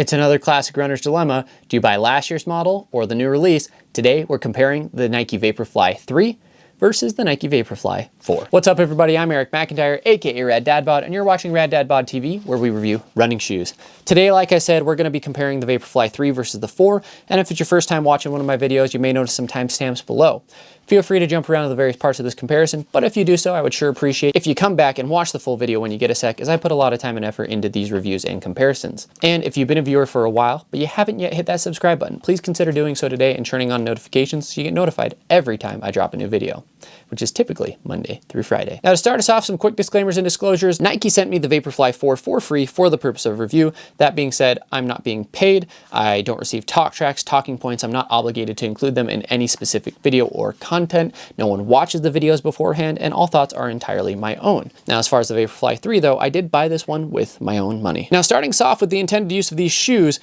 It's another classic runner's dilemma. Do you buy last year's model or the new release? Today, we're comparing the Nike Vaporfly 3 versus the Nike Vaporfly 4. What's up, everybody? I'm Eric McIntyre, aka Rad Dad Bod, and you're watching Rad Dad Bod TV, where we review running shoes. Today, like I said, we're going to be comparing the Vaporfly 3 versus the 4, and if it's your first time watching one of my videos, you may notice some timestamps below. Feel free to jump around to the various parts of this comparison, but if you do so, I would sure appreciate if you come back and watch the full video when you get a sec, as I put a lot of time and effort into these reviews and comparisons. And if you've been a viewer for a while, but you haven't yet hit that subscribe button, please consider doing so today and turning on notifications so you get notified every time I drop a new video, which is typically Monday through Friday. Now, to start us off, some quick disclaimers and disclosures. Nike sent me the Vaporfly 4 for free for the purpose of review. That being said, I'm not being paid. I don't receive talk tracks, talking points. I'm not obligated to include them in any specific video or content. No one watches the videos beforehand, and all thoughts are entirely my own. Now, as far as the Vaporfly 3 though, I did buy this one with my own money. Now, starting us off with the intended use of these shoes,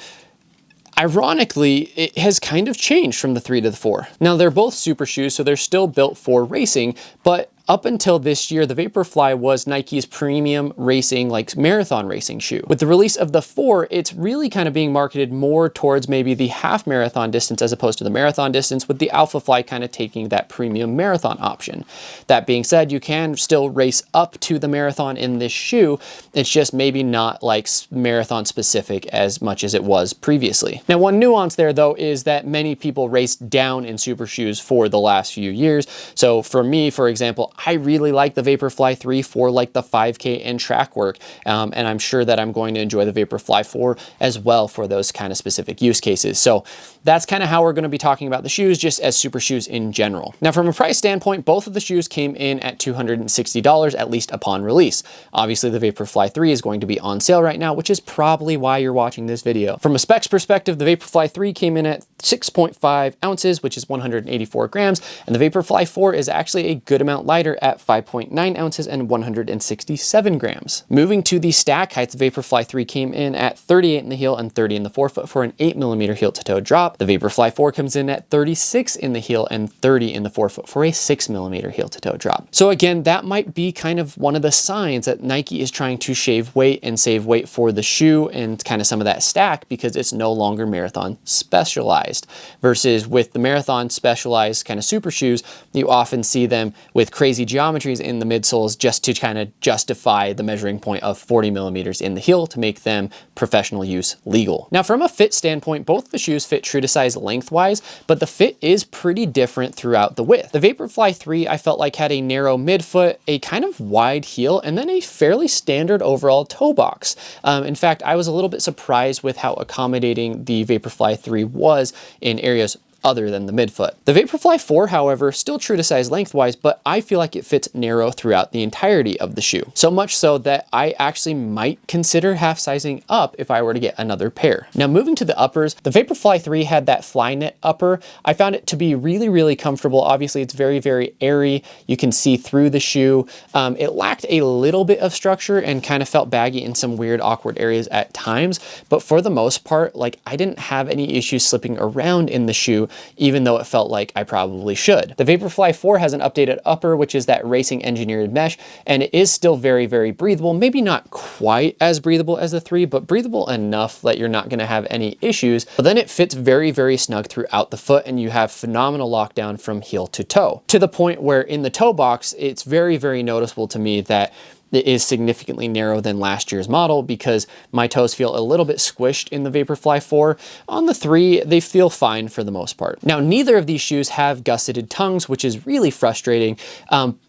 ironically, it has kind of changed from the 3 to the 4. Now, they're both super shoes, so they're still built for racing, but up until this year, the Vaporfly was Nike's premium racing, like marathon racing shoe. With the release of the 4, it's really kind of being marketed more towards maybe the half marathon distance as opposed to the marathon distance, with the alphafly kind of taking that premium marathon option. That being said, you can still race up to the marathon in this shoe. It's just maybe not like marathon specific as much as it was previously. Now, one nuance there though is that many people raced down in super shoes for the last few years. So for me, for example, I really like the Vaporfly 3 for like the 5K and track work. And I'm sure that I'm going to enjoy the Vaporfly 4 as well for those kind of specific use cases. So that's kind of how we're going to be talking about the shoes, just as super shoes in general. Now, from a price standpoint, both of the shoes came in at $260, at least upon release. Obviously, the Vaporfly 3 is going to be on sale right now, which is probably why you're watching this video. From a specs perspective, the Vaporfly 3 came in at 6.5 ounces, which is 184 grams, and the Vaporfly 4 is actually a good amount lighter at 5.9 ounces and 167 grams. Moving to the stack height, the Vaporfly 3 came in at 38 in the heel and 30 in the forefoot for an 8mm heel to toe drop. The Vaporfly 4 comes in at 36 in the heel and 30 in the forefoot for a 6mm heel to toe drop. So again, that might be kind of one of the signs that Nike is trying to shave weight and save weight for the shoe and kind of some of that stack, because it's no longer marathon specialized. Versus with the marathon specialized kind of super shoes, you often see them with crazy geometries in the midsoles just to kind of justify the measuring point of 40mm in the heel to make them professional use legal. Now, from a fit standpoint, both the shoes fit true to size lengthwise, but the fit is pretty different throughout the width. The Vaporfly 3 I felt like had a narrow midfoot, a kind of wide heel, and then a fairly standard overall toe box. In fact, I was a little bit surprised with how accommodating the Vaporfly 3 was in areas other than the midfoot. The Vaporfly 4, however, still true to size lengthwise, but I feel like it fits narrow throughout the entirety of the shoe. So much so that I actually might consider half sizing up if I were to get another pair. Now, moving to the uppers, the Vaporfly 3 had that fly knit upper. I found it to be really, really comfortable. Obviously, it's very, very airy. You can see through the shoe. It lacked a little bit of structure and kind of felt baggy in some weird, awkward areas at times. But for the most part, like, I didn't have any issues slipping around in the shoe, even though it felt like I probably should. The Vaporfly 4 has an updated upper, which is that racing engineered mesh, and it is still very, very breathable. Maybe not quite as breathable as the 3, but breathable enough that you're not going to have any issues. But then it fits very, very snug throughout the foot, and you have phenomenal lockdown from heel to toe, to the point where in the toe box, it's very, very noticeable to me that it is significantly narrower than last year's model, because my toes feel a little bit squished in the Vaporfly 4. On the 3, they feel fine for the most part. Now, neither of these shoes have gusseted tongues, which is really frustrating,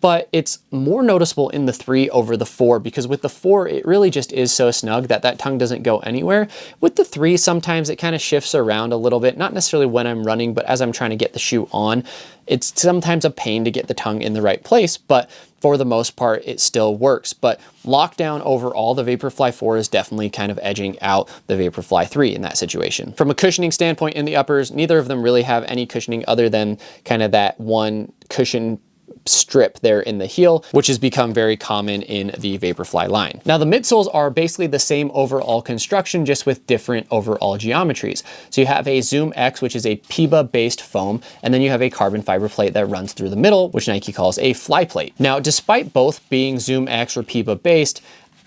but it's more noticeable in the 3 over the 4, because with the 4, it really just is so snug that that tongue doesn't go anywhere. With the 3, sometimes it kind of shifts around a little bit, not necessarily when I'm running, but as I'm trying to get the shoe on. It's sometimes a pain to get the tongue in the right place, but for the most part, it still works. But lockdown overall, the Vaporfly 4 is definitely kind of edging out the Vaporfly 3 in that situation. From a cushioning standpoint in the uppers, neither of them really have any cushioning other than kind of that one cushion strip there in the heel, which has become very common in the Vaporfly line. Now, the midsoles are basically the same overall construction, just with different overall geometries. So you have a Zoom X, which is a PEBA based foam, and then you have a carbon fiber plate that runs through the middle, which Nike calls a fly plate. Now, despite both being Zoom X or PEBA based,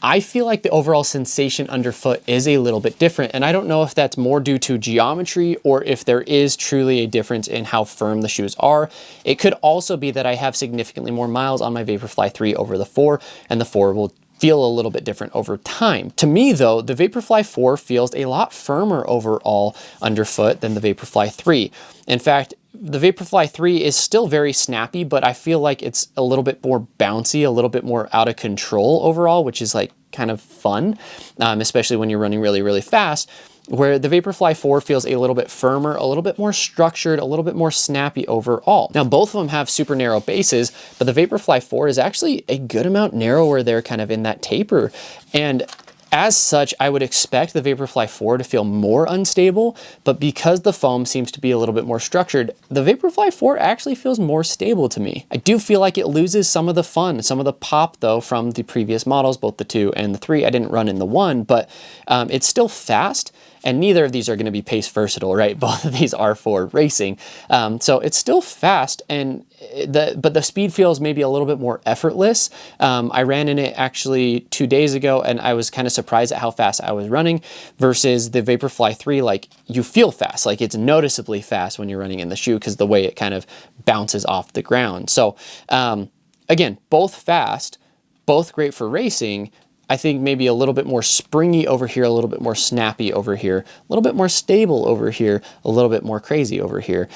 I feel like the overall sensation underfoot is a little bit different, and I don't know if that's more due to geometry or if there is truly a difference in how firm the shoes are. It could also be that I have significantly more miles on my Vaporfly 3 over the 4, and the 4 will feel a little bit different over time. To me though, the Vaporfly 4 feels a lot firmer overall underfoot than the Vaporfly 3. In fact, the Vaporfly 3 is still very snappy, but I feel like it's a little bit more bouncy, a little bit more out of control overall, which is like kind of fun, especially when you're running really, really fast. Where the Vaporfly 4 feels a little bit firmer, a little bit more structured, a little bit more snappy overall. Now, both of them have super narrow bases, but the Vaporfly 4 is actually a good amount narrower there, kind of in that taper. And as such, I would expect the Vaporfly 4 to feel more unstable, but because the foam seems to be a little bit more structured, the Vaporfly 4 actually feels more stable to me. I do feel like it loses some of the fun, some of the pop though from the previous models, both the 2 and the 3. I didn't run in the 1, but it's still fast. And neither of these are going to be pace versatile, right? Both of these are for racing. So it's still fast, and but the speed feels maybe a little bit more effortless. I ran in it actually 2 days ago, and I was kind of surprised at how fast I was running versus the Vaporfly 3. Like, you feel fast, like it's noticeably fast when you're running in the shoe because the way it kind of bounces off the ground. So again, both fast, both great for racing. I think maybe a little bit more springy over here, a little bit more snappy over here, a little bit more stable over here, a little bit more crazy over here,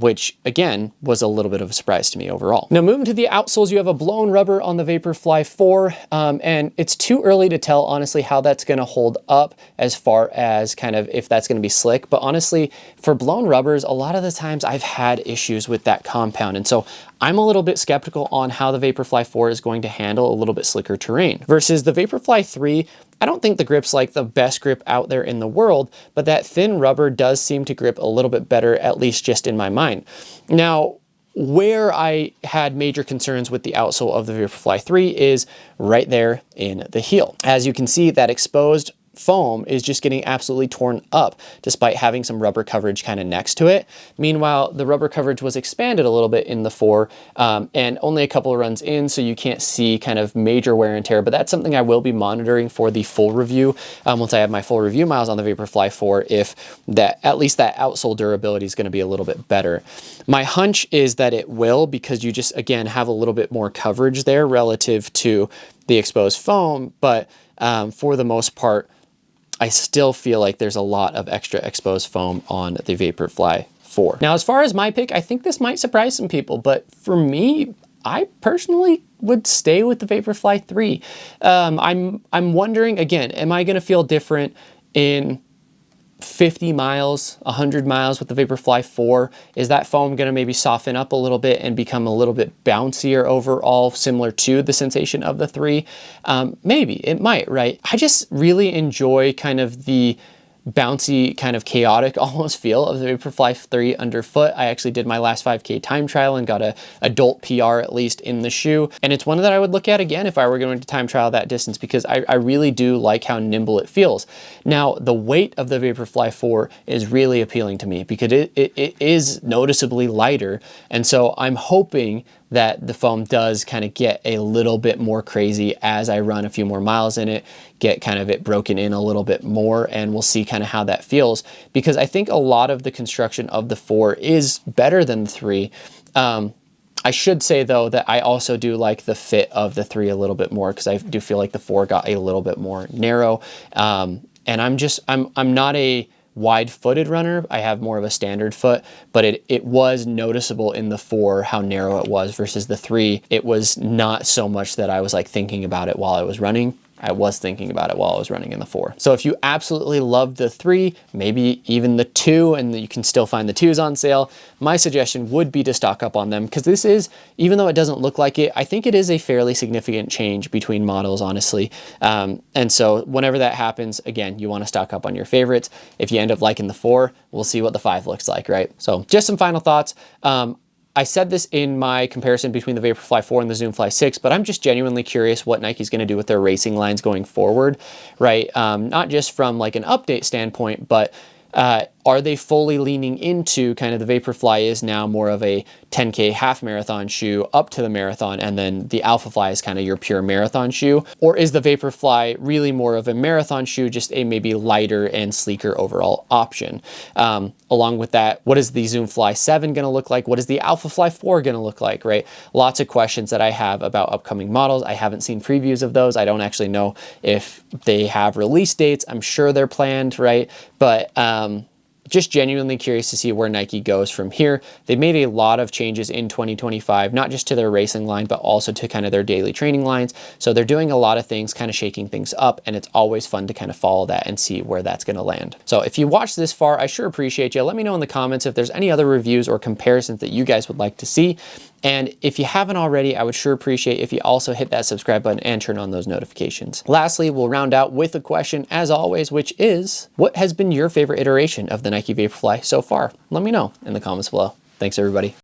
which again was a little bit of a surprise to me overall. Now moving to the outsoles, you have a blown rubber on the Vaporfly 4, and it's too early to tell honestly how that's going to hold up as far as kind of if that's going to be slick. But honestly, for blown rubbers, a lot of the times I've had issues with that compound, and so I'm a little bit skeptical on how the Vaporfly 4 is going to handle a little bit slicker terrain. Versus the Vaporfly 3, I don't think the grip's like the best grip out there in the world, but that thin rubber does seem to grip a little bit better, at least just in my mind. Now, where I had major concerns with the outsole of the Vaporfly 3 is right there in the heel. As you can see, that exposed foam is just getting absolutely torn up despite having some rubber coverage kind of next to it. Meanwhile, the rubber coverage was expanded a little bit in the 4 and only a couple of runs in, so you can't see kind of major wear and tear, but that's something I will be monitoring for the full review once I have my full review miles on the Vaporfly 4, if that at least that outsole durability is going to be a little bit better. My hunch is that it will, because you just again have a little bit more coverage there relative to the exposed foam, but for the most part, I still feel like there's a lot of extra exposed foam on the Vaporfly 4. Now, as far as my pick, I think this might surprise some people, but for me, I personally would stay with the Vaporfly 3. I'm wondering, again, am I going to feel different in 50 miles, 100 miles with the Vaporfly 4? Is that foam going to maybe soften up a little bit and become a little bit bouncier overall, similar to the sensation of the 3? Maybe, it might, right? I just really enjoy kind of the bouncy, kind of chaotic almost feel of the Vaporfly 3 underfoot. I actually did my last 5K time trial and got a adult PR at least in the shoe. And it's one that I would look at again if I were going to time trial that distance, because I really do like how nimble it feels. Now, the weight of the Vaporfly 4 is really appealing to me because it is noticeably lighter. And so I'm hoping that the foam does kind of get a little bit more crazy as I run a few more miles in it, get kind of it broken in a little bit more, and we'll see kind of how that feels, because I think a lot of the construction of the 4 is better than the 3. I should say though that I also do like the fit of the 3 a little bit more, because I do feel like the 4 got a little bit more narrow, and I'm not a wide-footed runner. I have more of a standard foot, but it was noticeable in the 4 how narrow it was versus the 3. It was not so much that I was like thinking about it while I was running. I was thinking about it while I was running in the 4. So if you absolutely love the 3, maybe even the 2, and you can still find the 2s on sale, my suggestion would be to stock up on them, because this is, even though it doesn't look like it, I think it is a fairly significant change between models, honestly. And so whenever that happens, again, you want to stock up on your favorites. If you end up liking the 4, we'll see what the 5 looks like, right? So just some final thoughts. I said this in my comparison between the Vaporfly 4 and the Zoomfly 6, but I'm just genuinely curious what Nike's going to do with their racing lines going forward, right? Not just from like an update standpoint, but Are they fully leaning into kind of the Vaporfly is now more of a 10K half marathon shoe up to the marathon, and then the alphafly is kind of your pure marathon shoe? Or is the Vaporfly really more of a marathon shoe, just a maybe lighter and sleeker overall option? Along with that, what is the Zoom Fly 7 going to look like? What is the alphafly 4 going to look like, right? Lots of questions that I have about upcoming models. I haven't seen previews of those. I don't actually know if they have release dates. I'm sure they're planned, right? But just genuinely curious to see where Nike goes from here. They made a lot of changes in 2025, not just to their racing line, but also to kind of their daily training lines. So they're doing a lot of things, kind of shaking things up, and it's always fun to kind of follow that and see where that's going to land. So if you watched this far, I sure appreciate you. Let me know in the comments if there's any other reviews or comparisons that you guys would like to see. And if you haven't already, I would sure appreciate if you also hit that subscribe button and turn on those notifications. Lastly, we'll round out with a question as always, which is, what has been your favorite iteration of the Nike Vaporfly so far? Let me know in the comments below. Thanks everybody.